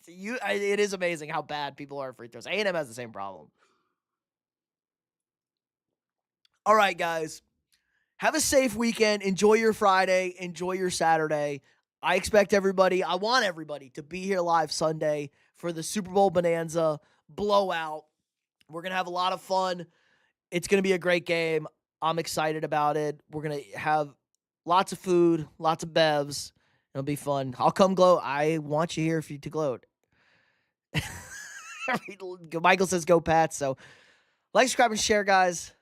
It is amazing how bad people are at free throws. A&M has the same problem. All right, guys. Have a safe weekend. Enjoy your Friday. Enjoy your Saturday. I want everybody to be here live Sunday for the Super Bowl Bonanza blowout. We're going to have a lot of fun. It's going to be a great game. I'm excited about it. We're going to have lots of food, lots of bevs. It'll be fun. I'll come gloat. I want you here for you to gloat. Michael says go Pats. So like, subscribe, and share, guys.